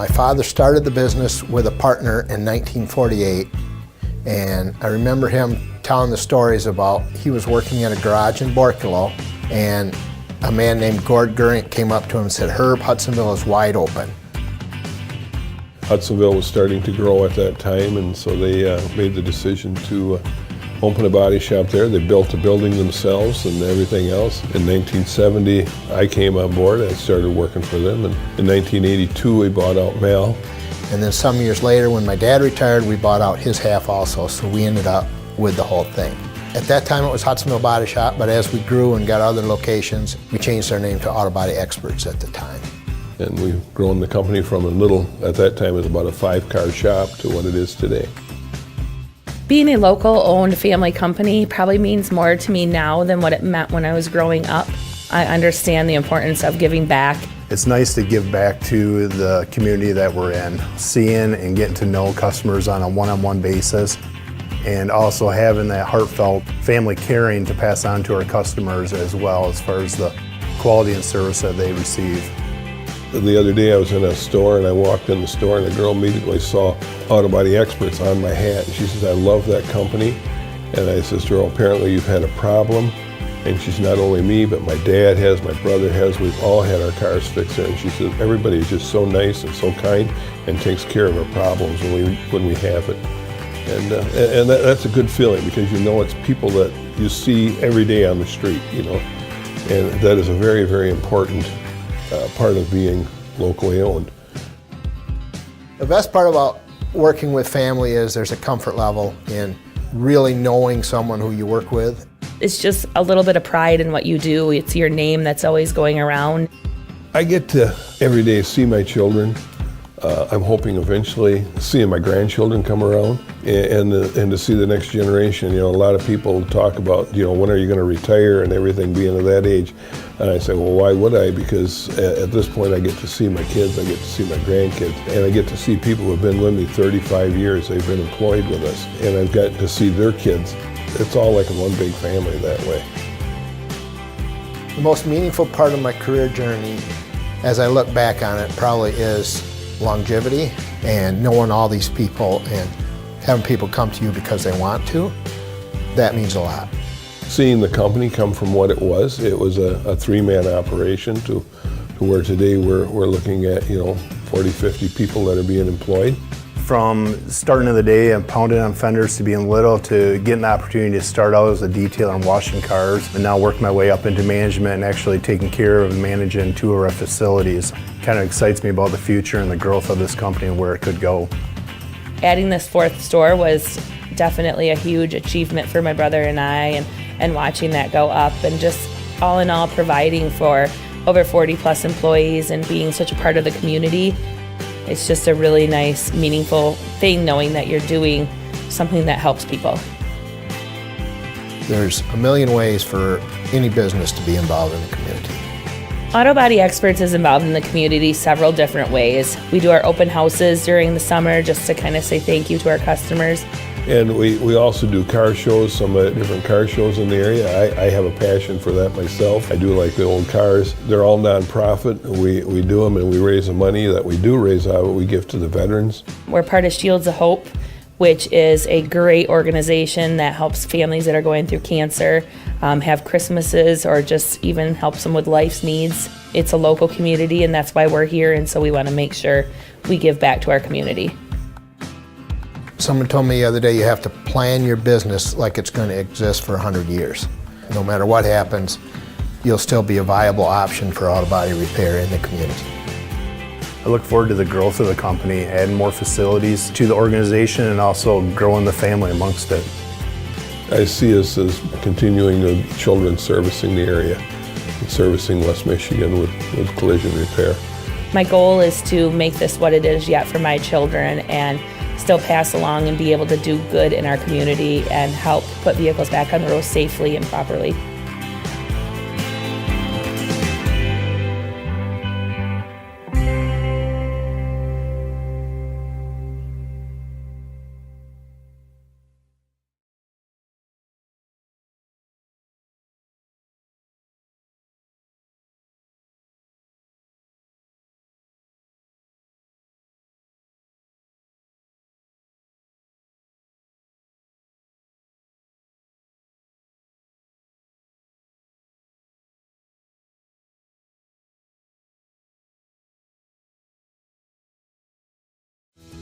My father started the business with a partner in 1948, and I remember him telling the stories about he was working in a garage in Borculo, and a man named Gord Gurink came up to him and said, "Herb, Hudsonville is wide open." Hudsonville was starting to grow at that time, and so they made the decision to open a body shop there. They built the building themselves and everything else. In 1970, I came on board and started working for them. And in 1982, we bought out Mal. And then some years later, when my dad retired, we bought out his half also, so we ended up with the whole thing. At that time, it was Hudsonville Body Shop, but as we grew and got other locations, we changed our name to Auto Body Experts at the time. And we've grown the company from a little, at that time, it was about a 5-car shop to what it is today. Being a local-owned family company probably means more to me now than what it meant when I was growing up. I understand the importance of giving back. It's nice to give back to the community that we're in, seeing and getting to know customers on a one-on-one basis, and also having that heartfelt family caring to pass on to our customers as well as far as the quality and service that they receive. The other day I was in a store and I walked in the store and the girl immediately saw Auto Body Experts on my hat. And she says, "I love that company." And I says to her, "Apparently you've had a problem." And she's, "Not only me, but my dad has, my brother has, we've all had our cars fixed there." And she says, "Everybody is just so nice and so kind and takes care of our problems when we have it." And that's a good feeling because you know it's people that you see every day on the street, you know. And that is a very, very important part of being locally owned. The best part about working with family is there's a comfort level in really knowing someone who you work with. It's just a little bit of pride in what you do. It's your name that's always going around. I get to every day see my children. I'm hoping eventually seeing my grandchildren come around and to see the next generation. You know, a lot of people talk about, you know, when are you going to retire and everything being at that age. And I say, well, why would I? Because at this point I get to see my kids, I get to see my grandkids, and I get to see people who have been with me 35 years. They've been employed with us, and I've got to see their kids. It's all like one big family that way. The most meaningful part of my career journey, as I look back on it, probably is longevity and knowing all these people and having people come to you because they want to. That means a lot. Seeing the company come from what it was a 3-man operation to where today we're looking at, you know, 40, 50 people that are being employed. From starting of the day and pounding on fenders to being little to getting the opportunity to start out as a detailer and washing cars and now work my way up into management and actually taking care of and managing 2 of our facilities. Kind of excites me about the future and the growth of this company and where it could go. Adding this 4th store was definitely a huge achievement for my brother and I, and watching that go up and just all in all providing for over 40 plus employees and being such a part of the community. It's just a really nice, meaningful thing knowing that you're doing something that helps people. There's a million ways for any business to be involved in the community. Auto Body Experts is involved in the community several different ways. We do our open houses during the summer just to kind of say thank you to our customers. And we also do car shows, some different car shows in the area. I have a passion for that myself. I do like the old cars. They're all nonprofit. We do them and we raise the money that we do raise out, we give to the veterans. We're part of Shields of Hope, which is a great organization that helps families that are going through cancer have Christmases or just even helps them with life's needs. It's a local community and that's why we're here, and so we want to make sure we give back to our community. Someone told me the other day you have to plan your business like it's going to exist for 100 years. No matter what happens, you'll still be a viable option for auto body repair in the community. I look forward to the growth of the company, adding more facilities to the organization and also growing the family amongst it. I see us as continuing the children servicing the area and servicing West Michigan with collision repair. My goal is to make this what it is yet for my children and still pass along and be able to do good in our community and help put vehicles back on the road safely and properly.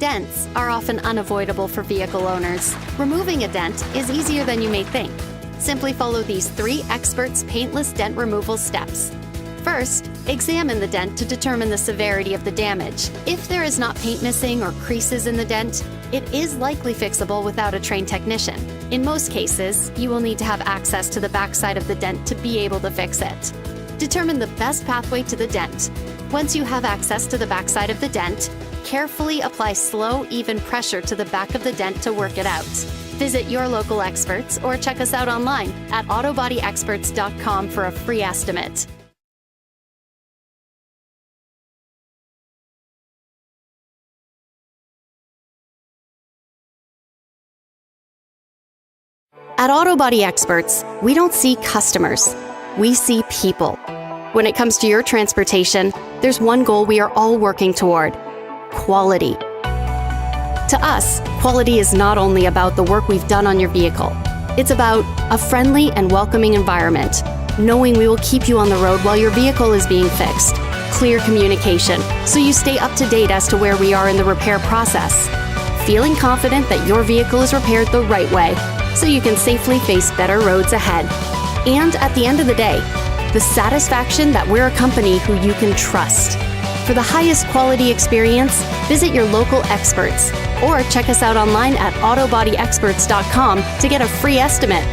Dents are often unavoidable for vehicle owners. Removing a dent is easier than you may think. Simply follow these 3 experts' paintless dent removal steps. First, examine the dent to determine the severity of the damage. If there is not paint missing or creases in the dent, it is likely fixable without a trained technician. In most cases, you will need to have access to the backside of the dent to be able to fix it. Determine the best pathway to the dent. Once you have access to the backside of the dent, carefully apply slow, even pressure to the back of the dent to work it out. Visit your local experts or check us out online at autobodyexperts.com for a free estimate. At Auto Body Experts, we don't see customers, we see people. When it comes to your transportation, there's one goal we are all working toward: quality. To us, quality is not only about the work we've done on your vehicle. It's about a friendly and welcoming environment, knowing we will keep you on the road while your vehicle is being fixed. Clear communication, so you stay up to date as to where we are in the repair process. Feeling confident that your vehicle is repaired the right way, so you can safely face better roads ahead. And at the end of the day, the satisfaction that we're a company who you can trust. For the highest quality experience, visit your local experts or check us out online at autobodyexperts.com to get a free estimate.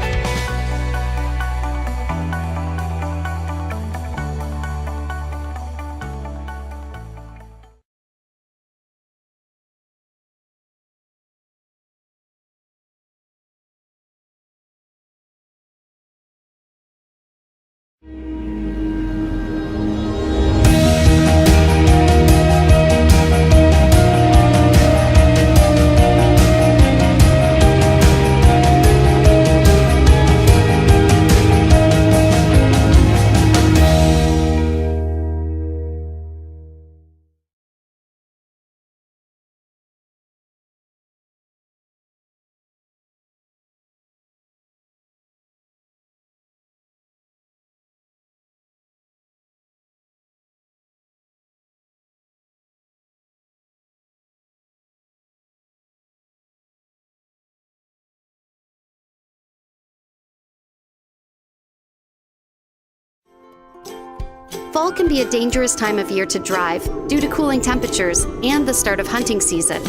Fall can be a dangerous time of year to drive due to cooling temperatures and the start of hunting season.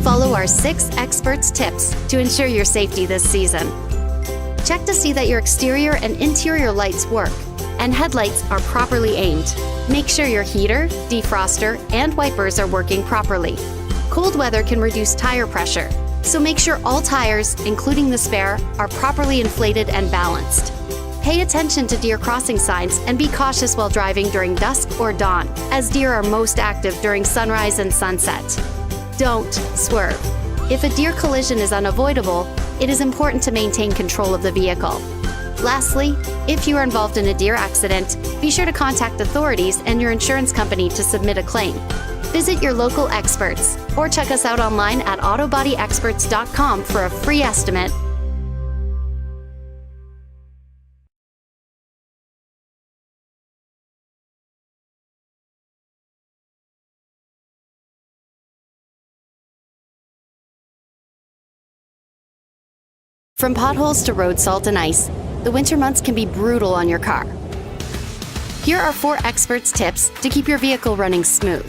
Follow our 6 experts' tips to ensure your safety this season. Check to see that your exterior and interior lights work and headlights are properly aimed. Make sure your heater, defroster, and wipers are working properly. Cold weather can reduce tire pressure, so make sure all tires, including the spare, are properly inflated and balanced. Pay attention to deer crossing signs and be cautious while driving during dusk or dawn, as deer are most active during sunrise and sunset. Don't swerve. If a deer collision is unavoidable, it is important to maintain control of the vehicle. Lastly, if you are involved in a deer accident, be sure to contact authorities and your insurance company to submit a claim. Visit your local experts or check us out online at autobodyexperts.com for a free estimate. From potholes to road salt and ice, the winter months can be brutal on your car. Here are 4 experts' tips to keep your vehicle running smooth.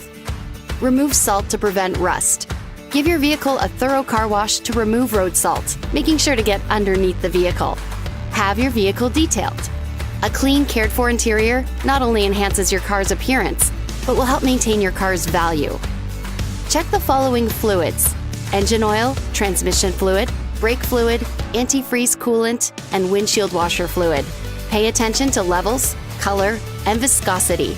Remove salt to prevent rust. Give your vehicle a thorough car wash to remove road salt, making sure to get underneath the vehicle. Have your vehicle detailed. A clean, cared-for interior not only enhances your car's appearance, but will help maintain your car's value. Check the following fluids: engine oil, transmission fluid, brake fluid, antifreeze coolant, and windshield washer fluid. Pay attention to levels, color, and viscosity.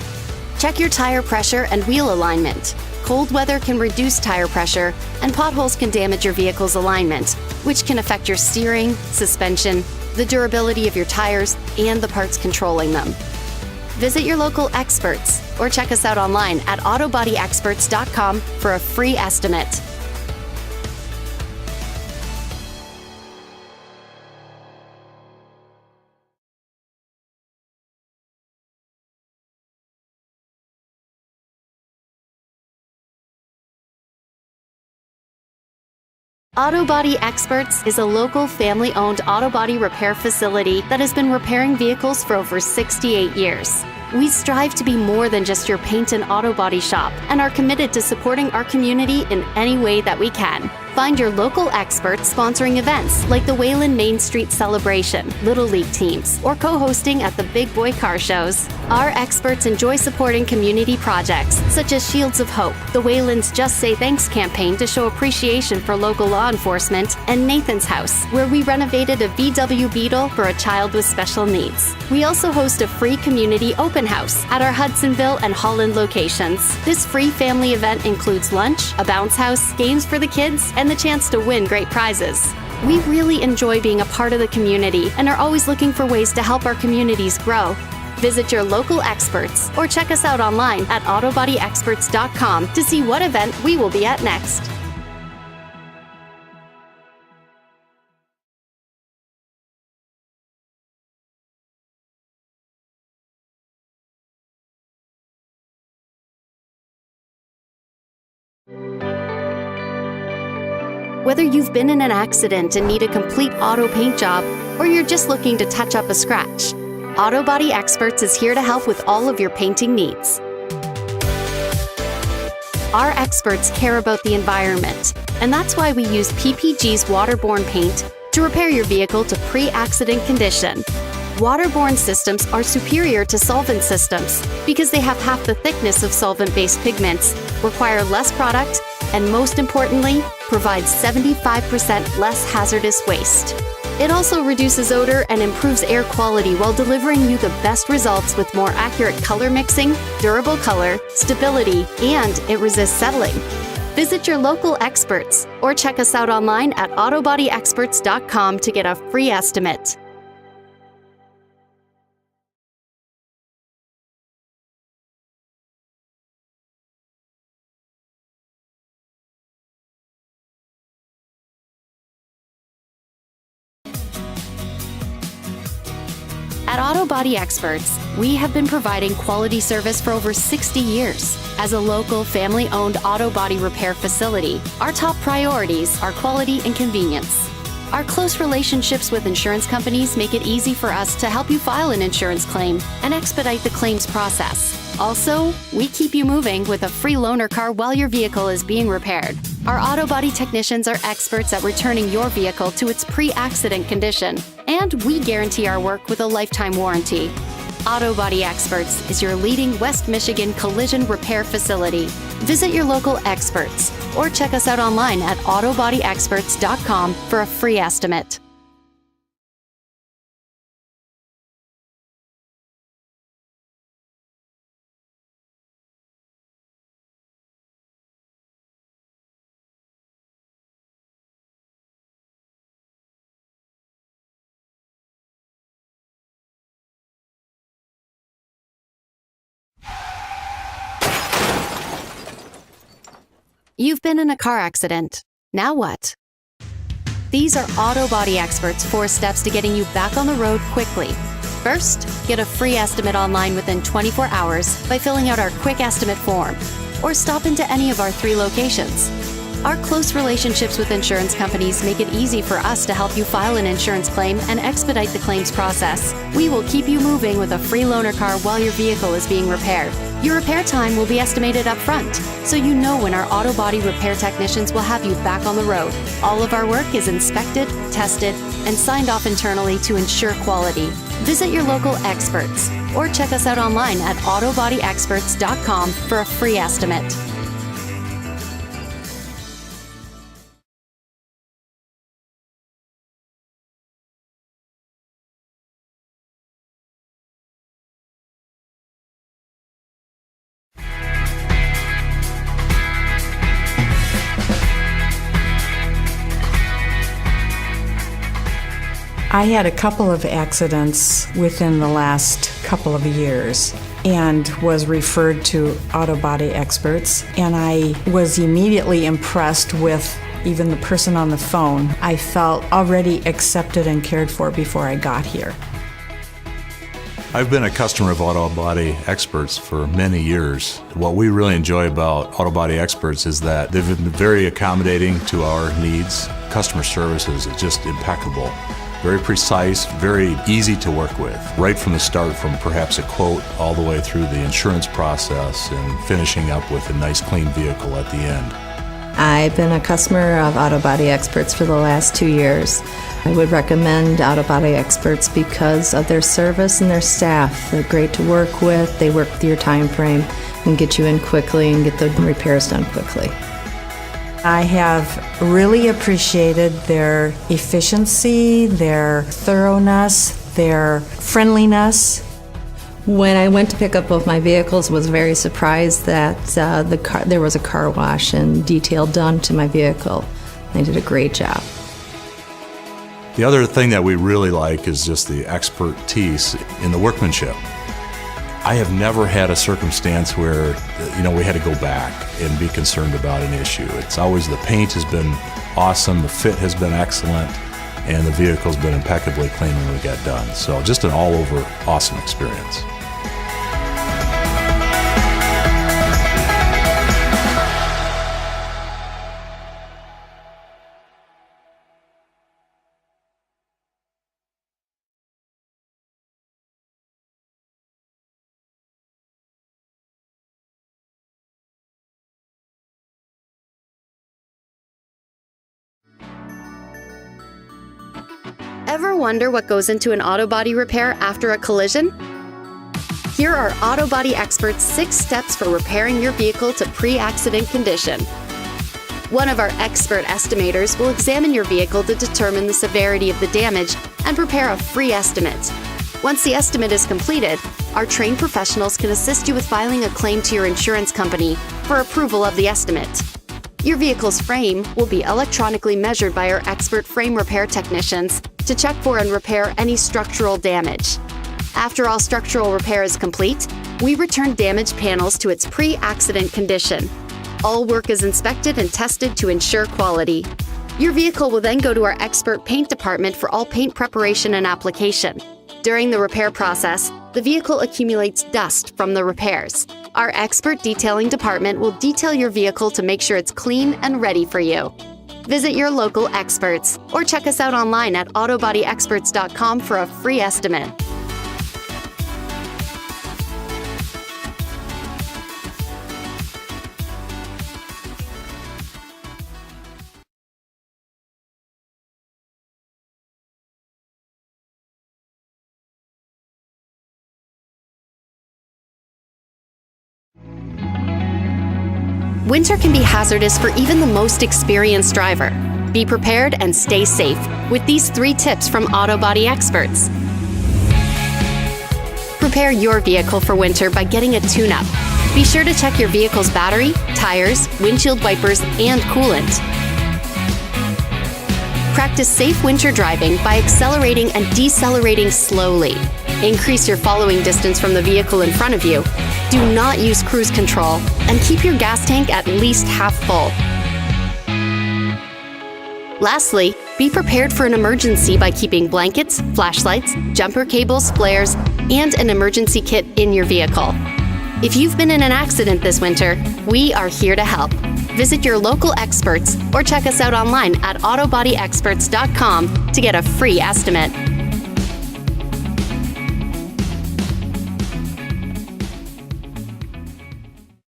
Check your tire pressure and wheel alignment. Cold weather can reduce tire pressure, and potholes can damage your vehicle's alignment, which can affect your steering, suspension, the durability of your tires, and the parts controlling them. Visit your local experts or check us out online at autobodyexperts.com for a free estimate. Auto Body Experts is a local family-owned auto body repair facility that has been repairing vehicles for over 68 years. We strive to be more than just your paint and auto body shop and are committed to supporting our community in any way that we can. Find your local experts sponsoring events like the Wayland Main Street Celebration, Little League teams, or co-hosting at the Big Boy Car Shows. Our experts enjoy supporting community projects such as Shields of Hope, the Wayland's Just Say Thanks campaign to show appreciation for local law enforcement, and Nathan's House, where we renovated a VW Beetle for a child with special needs. We also host a free community open house at our Hudsonville and Holland locations. This free family event includes lunch, a bounce house, games for the kids, and the chance to win great prizes. We really enjoy being a part of the community and are always looking for ways to help our communities grow. Visit your local experts or check us out online at autobodyexperts.com to see what event we will be at next. Whether you've been in an accident and need a complete auto paint job, or you're just looking to touch up a scratch, Auto Body Experts is here to help with all of your painting needs. Our experts care about the environment, and that's why we use PPG's waterborne paint to repair your vehicle to pre-accident condition. Waterborne systems are superior to solvent systems because they have half the thickness of solvent-based pigments, require less product, and most importantly, provide 75% less hazardous waste. It also reduces odor and improves air quality while delivering you the best results with more accurate color mixing, durable color, stability, and it resists settling. Visit your local experts or check us out online at autobodyexperts.com to get a free estimate. At Auto Body Experts, we have been providing quality service for over 60 years. As a local, family-owned auto body repair facility, our top priorities are quality and convenience. Our close relationships with insurance companies make it easy for us to help you file an insurance claim and expedite the claims process. Also, we keep you moving with a free loaner car while your vehicle is being repaired. Our auto body technicians are experts at returning your vehicle to its pre-accident condition, and we guarantee our work with a lifetime warranty. Auto Body Experts is your leading West Michigan collision repair facility. Visit your local experts or check us out online at autobodyexperts.com for a free estimate. You've been in a car accident. Now what? These are Auto Body Experts' 4 steps to getting you back on the road quickly. First, get a free estimate online within 24 hours by filling out our quick estimate form, or stop into any of our 3 locations. Our close relationships with insurance companies make it easy for us to help you file an insurance claim and expedite the claims process. We will keep you moving with a free loaner car while your vehicle is being repaired. Your repair time will be estimated up front, so you know when our auto body repair technicians will have you back on the road. All of our work is inspected, tested, and signed off internally to ensure quality. Visit your local experts or check us out online at autobodyexperts.com for a free estimate. I had a couple of accidents within the last couple of years and was referred to Auto Body Experts, and I was immediately impressed with even the person on the phone. I felt already accepted and cared for before I got here. I've been a customer of Auto Body Experts for many years. What we really enjoy about Auto Body Experts is that they've been very accommodating to our needs. Customer service is just impeccable. Very precise, very easy to work with. Right from the start, from perhaps a quote all the way through the insurance process and finishing up with a nice clean vehicle at the end. I've been a customer of Auto Body Experts for the last 2 years. I would recommend Auto Body Experts because of their service and their staff. They're great to work with. They work with your time frame and get you in quickly and get the repairs done quickly. I have really appreciated their efficiency, their thoroughness, their friendliness. When I went to pick up both my vehicles, was very surprised that there was a car wash and detail done to my vehicle. They did a great job. The other thing that we really like is just the expertise in the workmanship. I have never had a circumstance where, we had to go back and be concerned about an issue. It's always the paint has been awesome, the fit has been excellent, and the vehicle's been impeccably clean when we get done. So just an all-over awesome experience. Ever wonder what goes into an auto body repair after a collision? Here are Auto Body Experts' 6 steps for repairing your vehicle to pre-accident condition. One of our expert estimators will examine your vehicle to determine the severity of the damage and prepare a free estimate. Once the estimate is completed, our trained professionals can assist you with filing a claim to your insurance company for approval of the estimate. Your vehicle's frame will be electronically measured by our expert frame repair technicians to check for and repair any structural damage. After all structural repair is complete, we return damaged panels to its pre-accident condition. All work is inspected and tested to ensure quality. Your vehicle will then go to our expert paint department for all paint preparation and application. During the repair process, the vehicle accumulates dust from the repairs. Our expert detailing department will detail your vehicle to make sure it's clean and ready for you. Visit your local experts or check us out online at autobodyexperts.com for a free estimate. Winter can be hazardous for even the most experienced driver. Be prepared and stay safe with these 3 tips from Auto Body Experts. Prepare your vehicle for winter by getting a tune-up. Be sure to check your vehicle's battery, tires, windshield wipers, and coolant. Practice safe winter driving by accelerating and decelerating slowly. Increase your following distance from the vehicle in front of you. Do not use cruise control, and keep your gas tank at least half full. Lastly, be prepared for an emergency by keeping blankets, flashlights, jumper cables, flares, and an emergency kit in your vehicle. If you've been in an accident this winter, we are here to help. Visit your local experts or check us out online at autobodyexperts.com to get a free estimate.